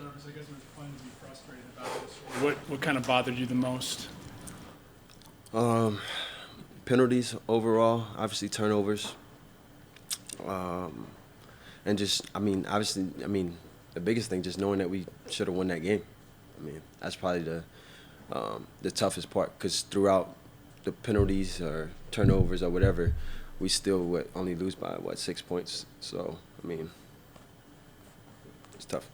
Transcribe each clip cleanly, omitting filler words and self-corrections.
Jarvis, I guess there's plenty to be frustrated about this. What kind of bothered you the most? Penalties overall, obviously turnovers, and just the biggest thing, just knowing that we should have won that game. I mean, that's probably the toughest part, because throughout the penalties or turnovers or whatever, we still only lose by 6 points. So I mean, it's tough.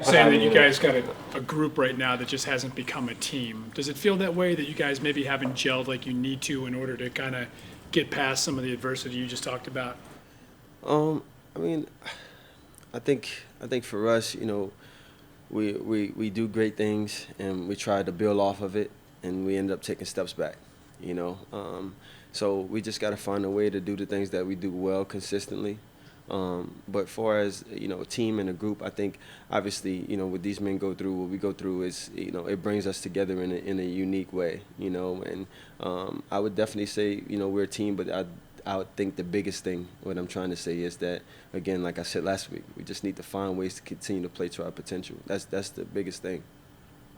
Saying that you guys got a group right now that just hasn't become a team. Does it feel that way, that you guys maybe haven't gelled like you need to in order to kind of get past some of the adversity you just talked about? I mean, I think for us, we do great things and we try to build off of it, and we end up taking steps back. So we just got to find a way to do the things that we do well consistently. But far as, a team and a group, I think obviously, what these men go through, what we go through is, it brings us together in a unique way, and I would definitely say, we're a team, but I would think the biggest thing, what I'm trying to say is that, again, like I said last week, we just need to find ways to continue to play to our potential. That's the biggest thing.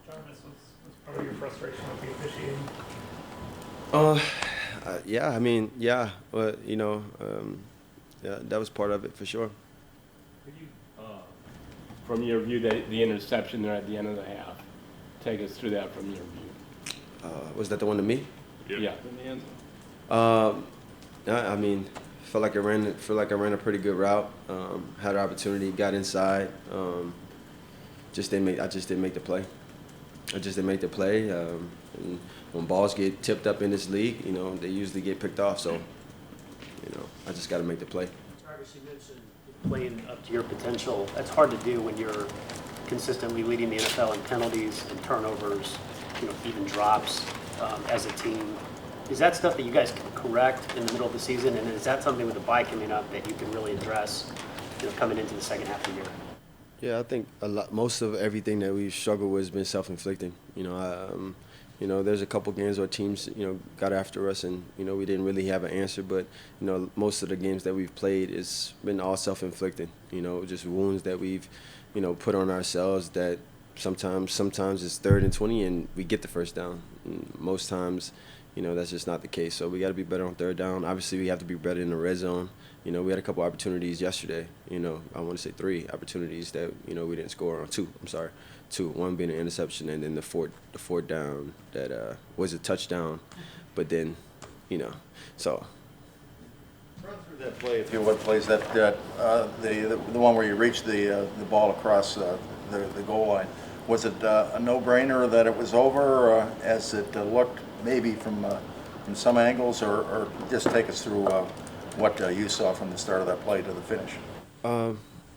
Jarvis, was part of your frustration with the officiating? Yeah, that was part of it for sure. Could you, from your view, the interception there at the end of the half, take us through that from your view? Was that the one to me? Yeah. In the end zone? I mean, feel like I ran a pretty good route. Had an opportunity, got inside. I just didn't make the play. And when balls get tipped up in this league, they usually get picked off. So, I just got to make the play. Jarvis, you mentioned playing up to your potential. That's hard to do when you're consistently leading the NFL in penalties and turnovers, even drops as a team. Is that stuff that you guys can correct in the middle of the season? And is that something with the bye coming up that you can really address, coming into the second half of the year? Yeah, I think most of everything that we've struggled with has been self-inflicting. There's a couple games where teams, got after us and, we didn't really have an answer. But, most of the games that we've played has been all self-inflicted, just wounds that we've, put on ourselves that sometimes it's 3rd and 20 and we get the first down. And most times, that's just not the case. So we got to be better on 3rd down. Obviously, we have to be better in the red zone. We had a couple opportunities yesterday. I want to say 3 opportunities that, we didn't score on. 2, I'm sorry. 2, one being an interception, and then the fourth down that was a touchdown, but then, so. Run through that play, if you would, please. The one where you reached the ball across the goal line. Was it a no-brainer that it was over, as it looked maybe from some angles, or just take us through what you saw from the start of that play to the finish?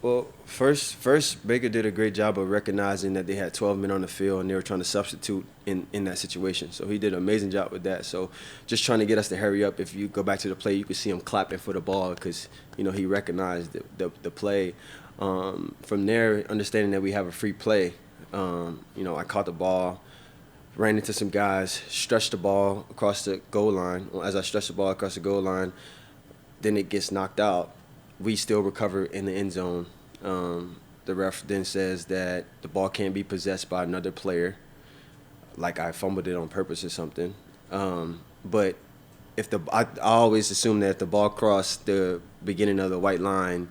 Well, first, Baker did a great job of recognizing that they had 12 men on the field and they were trying to substitute in that situation. So he did an amazing job with that. So just trying to get us to hurry up. If you go back to the play, you could see him clapping for the ball because, he recognized the play. From there, understanding that we have a free play, I caught the ball, ran into some guys, stretched the ball across the goal line. As I stretched the ball across the goal line, then it gets knocked out. We still recover in the end zone. The ref then says that the ball can't be possessed by another player, like I fumbled it on purpose or something. But I always assume that if the ball crossed the beginning of the white line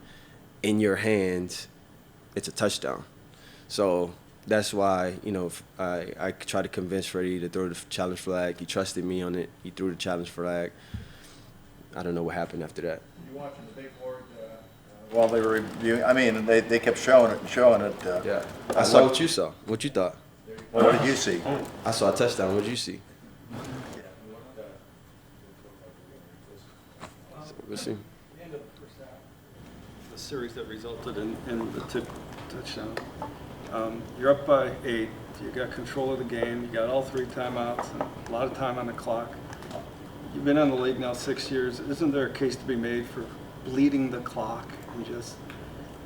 in your hands, it's a touchdown. So that's why, I tried to convince Freddie to throw the challenge flag. He trusted me on it. He threw the challenge flag. I don't know what happened after that. You watching the big board while they were reviewing? I mean, they kept showing it. Yeah. I saw what you saw. What you thought? What did you see? I saw a touchdown. What did you see? We'll see. The series that resulted in the touchdown. You're up by 8. You got control of the game. You got all 3 timeouts and a lot of time on the clock. You've been in the league now 6 years. Isn't there a case to be made for bleeding the clock and just,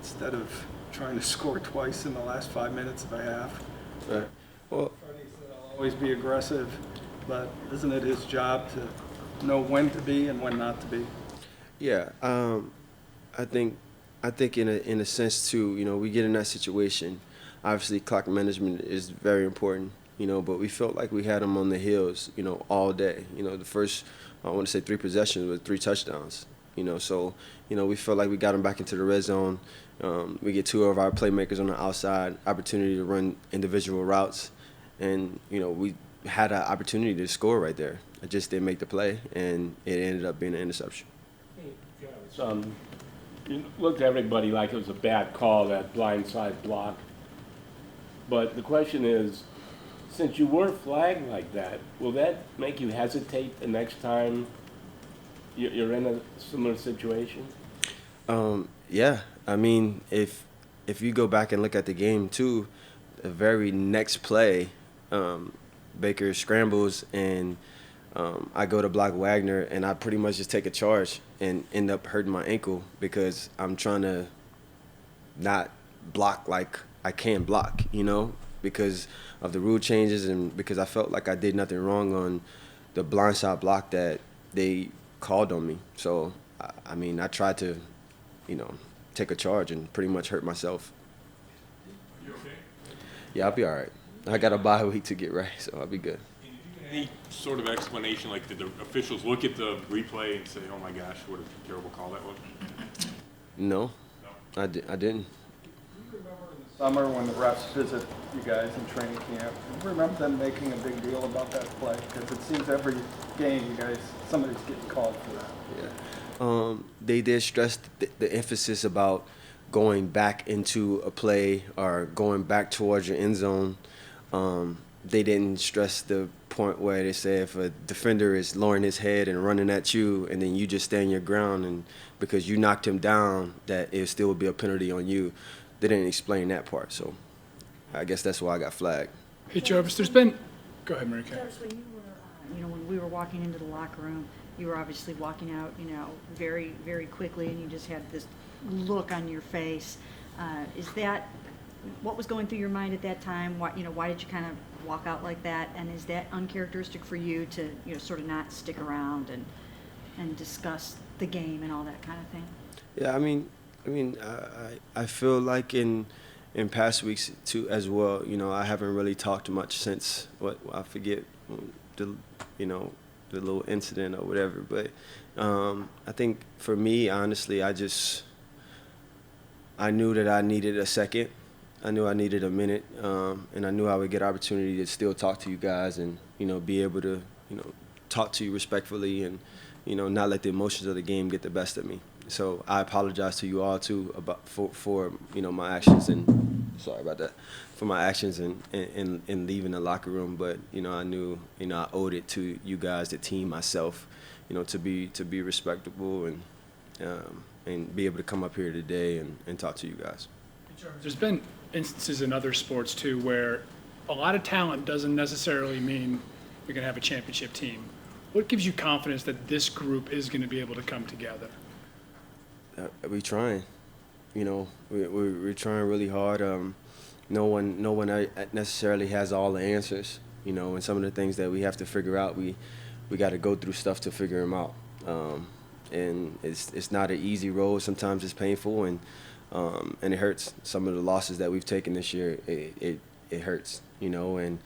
instead of trying to score twice in the last 5 minutes of a half? Right. Well, Freddie said I'll always be aggressive, but isn't it his job to know when to be and when not to be? yeah, I think in a sense too, we get in that situation. obviously clock management is very important, but we felt like we had them on the heels, all day. The first, I want to say 3 possessions with 3 touchdowns, so, we felt like we got them back into the red zone. We get 2 of our playmakers on the outside, opportunity to run individual routes, and, we had an opportunity to score right there. I just didn't make the play, and it ended up being an interception. You looked at everybody like it was a bad call, that blindside block. But the question is, since you were flagged like that, will that make you hesitate the next time you're in a similar situation? Yeah. I mean, if you go back and look at the game too, the very next play, Baker scrambles and I go to block Wagner, and I pretty much just take a charge and end up hurting my ankle because I'm trying to not block like I can block, because of the rule changes and because I felt like I did nothing wrong on the blindside block that they called on me. So, I mean, I tried to, take a charge and pretty much hurt myself. You okay? Yeah, I'll be all right. I got a bye week to get right, so I'll be good. Any sort of explanation, like did the officials look at the replay and say, "Oh my gosh, what a terrible call that was"? No, No. I didn't. Do you remember in the summer when the refs visit you guys in training camp, do you remember them making a big deal about that play? Because it seems every game you guys, somebody's getting called for that. Yeah. They did stress the emphasis about going back into a play or going back towards your end zone. They didn't stress the point where they say if a defender is lowering his head and running at you and then you just stand your ground and because you knocked him down that it still would be a penalty on you. They didn't explain that part, so I guess that's why I got flagged. Hey, Jarvis, there's been – go ahead, Mary Kay. Jarvis, when you were, when we were walking into the locker room, you were obviously walking out, very, very quickly, and you just had this look on your face. Is that what was going through your mind at that time? Why did you kind of walk out like that? And is that uncharacteristic for you to, sort of not stick around and discuss the game and all that kind of thing? Yeah, I feel like in past weeks too as well. I haven't really talked much since I forget the little incident or whatever. But I think for me, honestly, I knew that I needed a second. I knew I needed a minute, and I knew I would get opportunity to still talk to you guys and be able to talk to you respectfully and not let the emotions of the game get the best of me. So I apologize to you all too for my actions and sorry about that for my actions and leaving the locker room. But I knew I owed it to you guys, the team, myself, to be respectable and be able to come up here today and talk to you guys. There's been instances in other sports too where a lot of talent doesn't necessarily mean you're going to have a championship team. What gives you confidence that this group is going to be able to come together? We're trying, we're trying really hard. No one necessarily has all the answers, and some of the things that we have to figure out, we got to go through stuff to figure them out. And it's not an easy road. Sometimes it's painful and it hurts. Some of the losses that we've taken this year, it hurts, and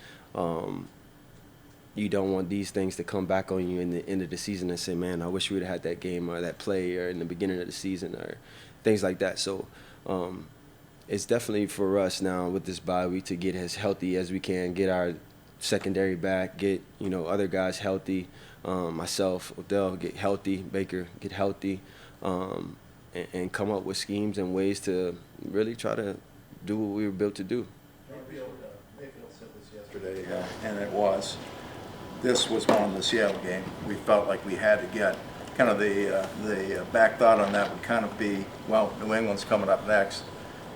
you don't want these things to come back on you in the end of the season and say, man, I wish we would have had that game or that play or in the beginning of the season or things like that. So it's definitely for us now with this bye week to get as healthy as we can, get our secondary back, get other guys healthy, myself, Odell, get healthy, Baker, get healthy, and come up with schemes and ways to really try to do what we were built to do. Mayfield said this yesterday, and it was. This was one of the Seattle game. We felt like we had to get kind of the back thought on that would kind of be, well, New England's coming up next,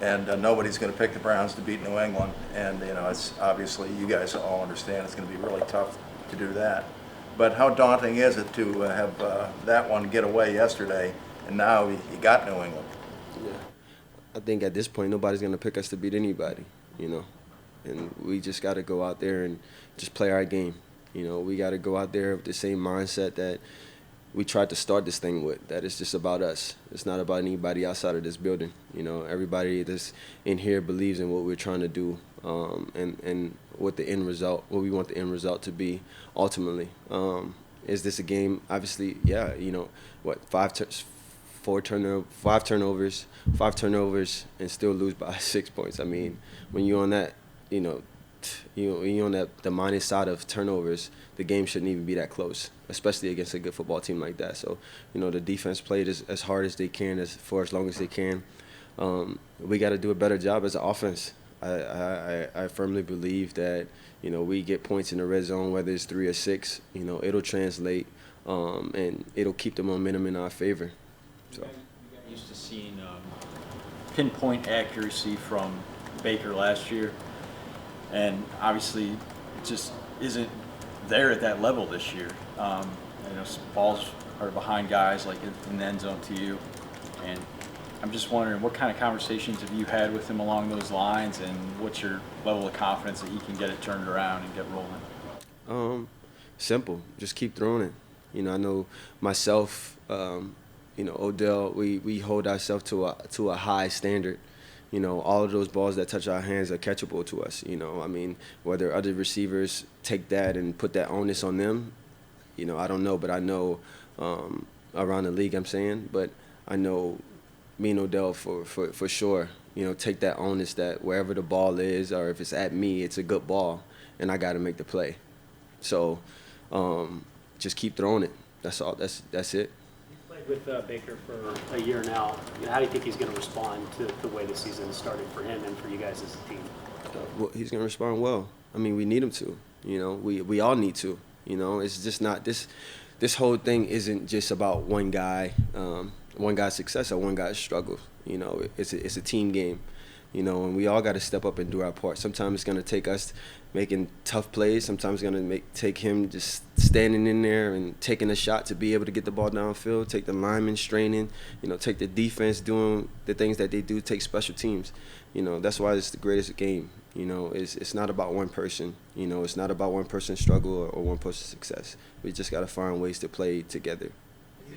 and nobody's going to pick the Browns to beat New England. And it's obviously you guys all understand it's going to be really tough to do that. But how daunting is it to have that one get away yesterday, and now you got New England? Yeah, I think at this point nobody's going to pick us to beat anybody, and we just got to go out there and just play our game. We got to go out there with the same mindset that, we tried to start this thing with, that it's just about us. It's not about anybody outside of this building. You know, everybody that's in here believes in what we're trying to do, and what the end result, what we want the end result to be ultimately. Is this a game? Obviously, yeah. You know, what, five turnovers, and still lose by 6 points. I mean, when you're on that, you know, you're on that the minus side of turnovers, the game shouldn't even be that close, especially against a good football team like that. So, you know, the defense played as hard as they can, for as long as they can. We got to do a better job as an offense. I firmly believe that, you know, we get points in the red zone, whether it's 3 or 6, you know, it'll translate, and it'll keep the momentum in our favor. So. You got used to seeing pinpoint accuracy from Baker last year, and obviously it just isn't there at that level this year. You know, balls are behind guys like in the end zone to you, and I'm just wondering what kind of conversations have you had with him along those lines, and what's your level of confidence that he can get it turned around and get rolling? Simple. Just keep throwing it. You know, I know myself, you know, Odell, we hold ourselves to a high standard. You know, all of those balls that touch our hands are catchable to us. You know, I mean, whether other receivers take that and put that onus on them, you know, I don't know, but I know around the league, I'm saying, but I know me and Odell for sure, you know, take that onus that wherever the ball is, or if it's at me, it's a good ball, and I got to make the play. So just keep throwing it. That's all. That's it. With Baker for a year now, you know, how do you think he's going to respond to the way the season started for him and for you guys as a team? Well, he's going to respond well. I mean, we need him to. You know, we all need to. You know, it's just not this whole thing isn't just about one guy's success or one guy's struggle. You know, it's a team game. You know, and we all got to step up and do our part. Sometimes it's going to take us making tough plays. Sometimes it's going to take him just standing in there and taking a shot to be able to get the ball downfield, take the linemen straining, you know, take the defense doing the things that they do, take special teams. You know, that's why it's the greatest game. You know, it's not about one person. You know, it's not about one person's struggle or one person's success. We just got to find ways to play together. We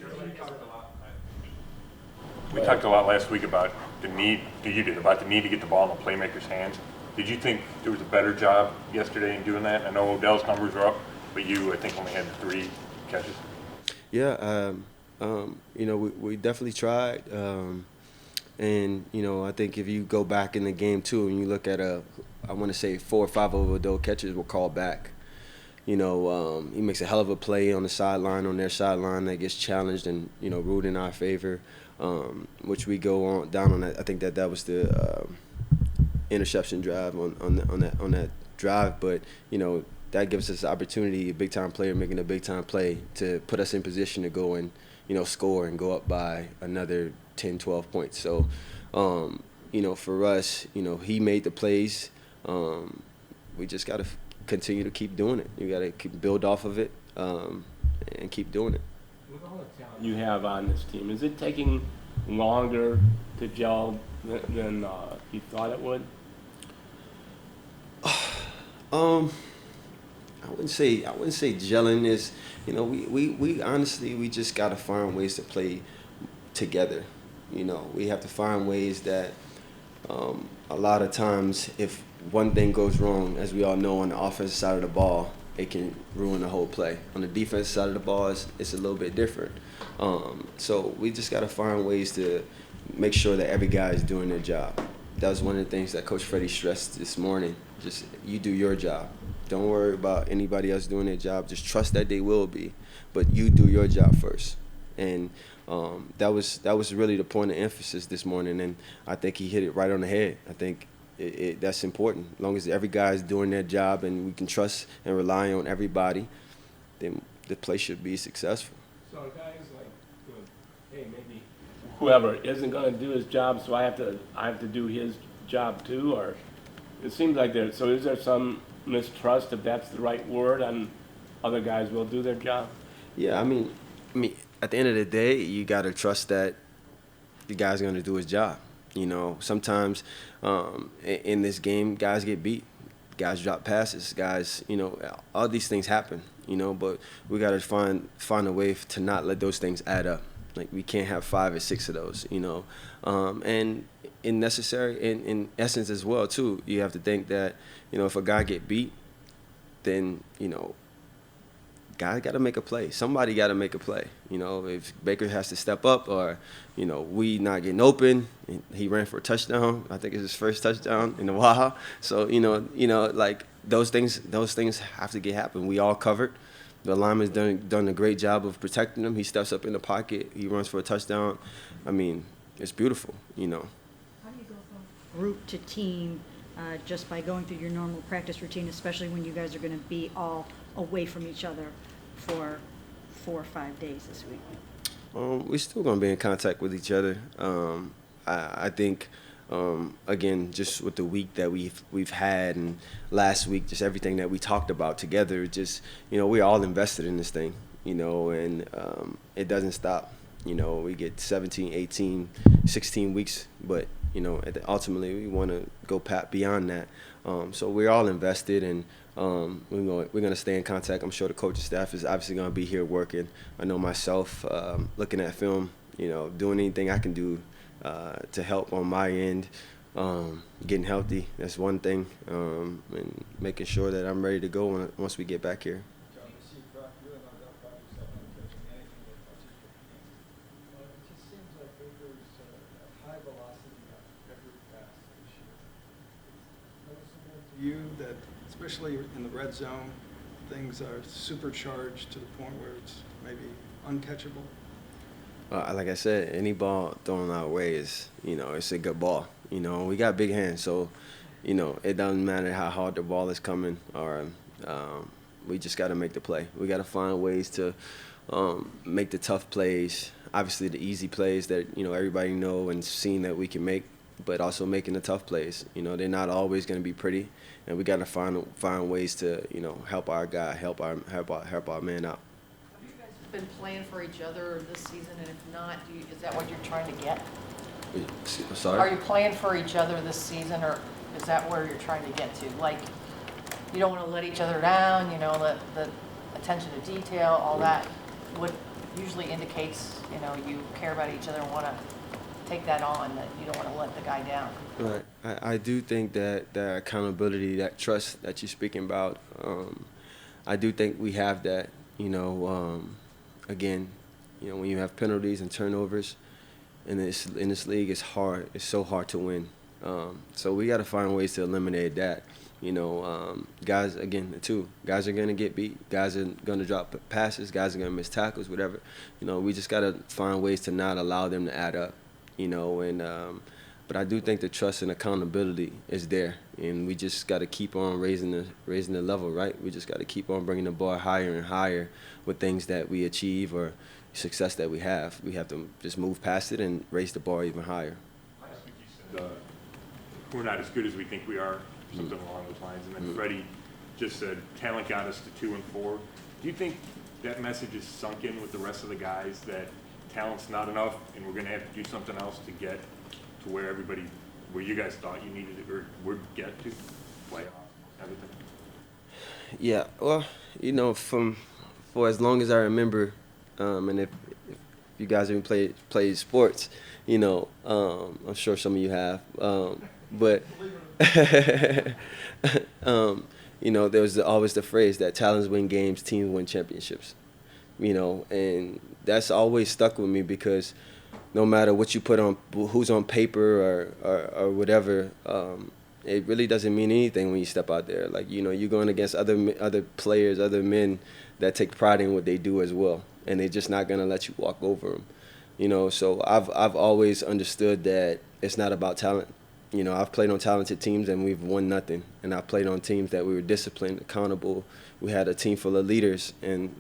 talked a lot last week about the need to get the ball in the playmaker's hands. Did you think there was a better job yesterday in doing that? I know Odell's numbers are up, but you, I think, only had 3 catches. Yeah, you know, we definitely tried. And, you know, I think if you go back in the game, too, and you look at I want to say 4 or 5 of Odell catches were called back. You know, he makes a hell of a play on the sideline, on their sideline, that gets challenged and, you know, ruled in our favor, which we go down on that. I think that was the interception drive on that drive. But, you know, that gives us the opportunity, a big-time player making a big-time play, to put us in position to go and, you know, score and go up by another 10, 12 points. So, you know, for us, you know, he made the plays. We just got to continue to keep doing it. You got to keep build off of it and keep doing it. With all the talent you have on this team, is it taking longer to gel than you thought it would? I wouldn't say gelling is. You know, we honestly, we just got to find ways to play together. You know, we have to find ways that a lot of times, if one thing goes wrong, as we all know, on the offensive side of the ball, it can ruin the whole play. On the defensive side of the ball, it's a little bit different. So we just got to find ways to make sure that every guy is doing their job. That was one of the things that Coach Freddie stressed this morning. Just, you do your job. Don't worry about anybody else doing their job. Just trust that they will be, but you do your job first. And that was really the point of emphasis this morning, and I think he hit it right on the head. I think that's important. As long as every guy is doing their job and we can trust and rely on everybody, then the play should be successful. So guys like, hey, maybe whoever isn't going to do his job, so I have to do his job too, or it seems like there. So is there some mistrust, if that's the right word, on other guys will do their job? Yeah, I mean, at the end of the day, you got to trust that the guy's going to do his job. You know, sometimes in this game, guys get beat, guys drop passes, guys, you know, all these things happen. But we got to find a way to not let those things add up. Like, we can't have 5 or 6 of those, and in essence as well too, you have to think that, if a guy get beat, then, guy got to make a play. Somebody got to make a play. If Baker has to step up, or, we not getting open, he ran for a touchdown. I think it's his first touchdown in a while. So, like, those things have to get happen. We all covered. The lineman's done a great job of protecting him. He steps up in the pocket. He runs for a touchdown. I mean, it's beautiful, How do you go from group to team just by going through your normal practice routine, especially when you guys are going to be all away from each other for 4 or 5 days this week? We're still going to be in contact with each other. I think, again, just with the week that we've had, and last week, just everything that we talked about together, just, we're all invested in this thing, and it doesn't stop. We get 17, 18, 16 weeks, but, ultimately we want to go beyond that. So we're all invested, and we're going to stay in contact. I'm sure the coaching staff is obviously going to be here working. I know myself, looking at film, doing anything I can do to help on my end, getting healthy. That's one thing, and making sure that I'm ready to go once we get back here. You that, especially in the red zone, things are supercharged to the point where it's maybe uncatchable? Like I said, any ball thrown our way is, it's a good ball. We got big hands, so, it doesn't matter how hard the ball is coming, or we just got to make the play. We got to find ways to make the tough plays, obviously the easy plays that, everybody know and seen that we can make, but also making the tough plays. They're not always going to be pretty, and we got to find ways to, help our guy, help our man out. Have you guys been playing for each other this season, and if not, is that what you're trying to get? Sorry? Are you playing for each other this season, or is that where you're trying to get to? Like, you don't want to let each other down, the attention to detail, all that, what usually indicates, you care about each other and want to take that on, that you don't want to let the guy down. Right. I do think that accountability, that trust that you're speaking about, I do think we have that. Again, when you have penalties and turnovers in this league, it's hard. It's so hard to win. So we got to find ways to eliminate that. Guys, again, guys are going to get beat. Guys are going to drop passes. Guys are going to miss tackles, whatever. We just got to find ways to not allow them to add up. But I do think the trust and accountability is there, and we just got to keep on raising the level, right? We just got to keep on bringing the bar higher and higher with things that we achieve or success that we have. We have to just move past it and raise the bar even higher. Last week you said we're not as good as we think we are, something along those lines, and then Freddie just said talent got us to 2 and 4. Do you think that message is sunk in with the rest of the guys, that talent's not enough and we're going to have to do something else to get to where you guys thought you needed it, or would get to, playoff, everything? Yeah, well, for as long as I remember, and if you guys even played sports, I'm sure some of you have, but there was always the phrase that talents win games, teams win championships, and that's always stuck with me, because no matter what you put on, who's on paper or whatever, it really doesn't mean anything when you step out there. Like, you're going against other players, other men that take pride in what they do as well, and they're just not going to let you walk over them. So I've always understood that it's not about talent. I've played on talented teams and we've won nothing, and I've played on teams that we were disciplined, accountable. We had a team full of leaders, and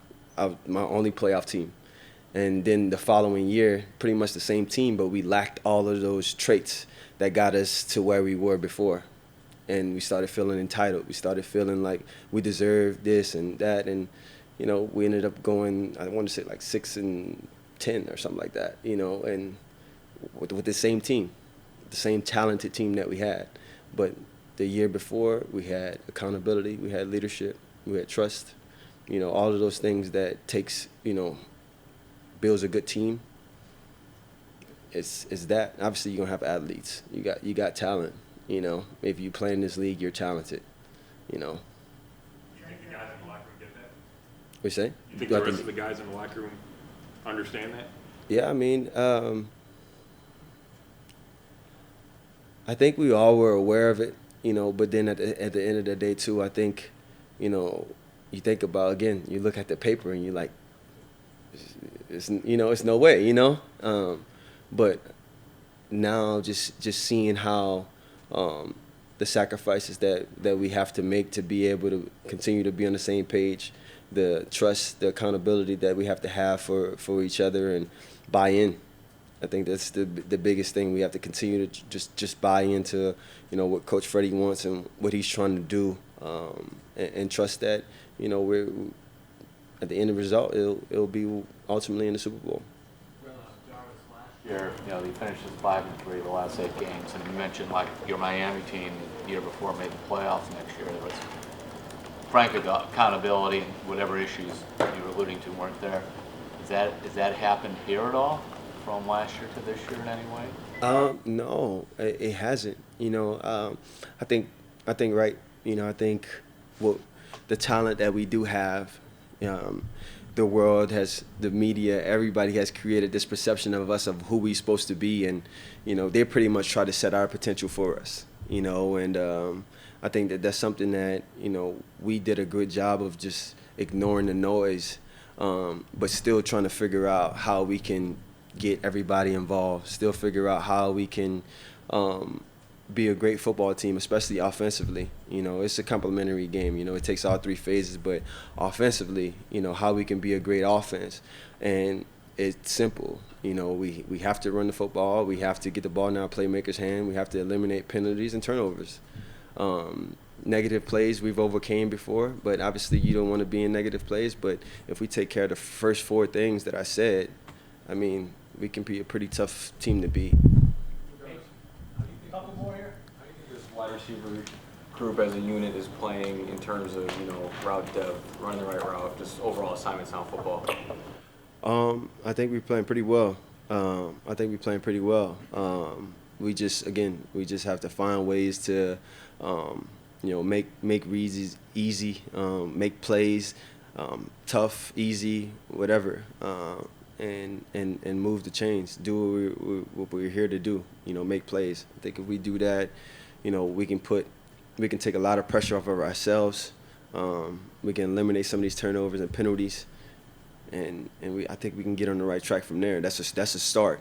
my only playoff team. And then the following year, pretty much the same team, but we lacked all of those traits that got us to where we were before. And we started feeling entitled. We started feeling like we deserved this and that. And, we ended up going, I want to say like 6-10 or something like that, and with the same team, the same talented team that we had. But the year before, we had accountability, we had leadership, we had trust, all of those things that takes, builds a good team. It's that. Obviously, you're going to have athletes. You got talent. If you play in this league, you're talented. You think the guys in the locker room get that? What you say? You think the rest of the guys in the locker room understand that? Yeah, I think we all were aware of it, but then at the end of the day, too, I think, you think about, again, you look at the paper and you're like, it's no way, but now just seeing how the sacrifices that we have to make to be able to continue to be on the same page, the trust, the accountability that we have to have for each other and buy in. I think that's the biggest thing. We have to continue to just buy into, what Coach Freddie wants and what he's trying to do, and trust that, we're at the end of the result, it'll be ultimately in the Super Bowl. Year, you finished as 5-3 the last 8 games, and you mentioned like your Miami team the year before made the playoffs next year. There was frank accountability and whatever issues you were alluding to weren't there. Has that happened here at all from last year to this year in any way? No, it hasn't. I think right. I think what the talent that we do have. The world has, the media, everybody has created this perception of us of who we're supposed to be, and they pretty much try to set our potential for us. And I think that's something that we did a good job of just ignoring the noise, but still trying to figure out how we can get everybody involved. Still figure out how we can be a great football team, especially offensively. It's a complementary game. It takes all 3 phases, but offensively, how we can be a great offense. And it's simple. We have to run the football. We have to get the ball in our playmakers' hand. We have to eliminate penalties and turnovers. Negative plays we've overcame before, but obviously you don't want to be in negative plays. But if we take care of the first 4 things that I said, we can be a pretty tough team to beat. Couple more here. How do you think this wide receiver group as a unit is playing in terms of, route depth, running the right route, just overall assignments on football? I think we're playing pretty well. We just have to find ways to, make reads easy, make plays tough, easy, whatever, and move the chains. Do what we're here to do. Make plays. I think if we do that, we can take a lot of pressure off of ourselves. We can eliminate some of these turnovers and penalties, and I think we can get on the right track from there. That's a start.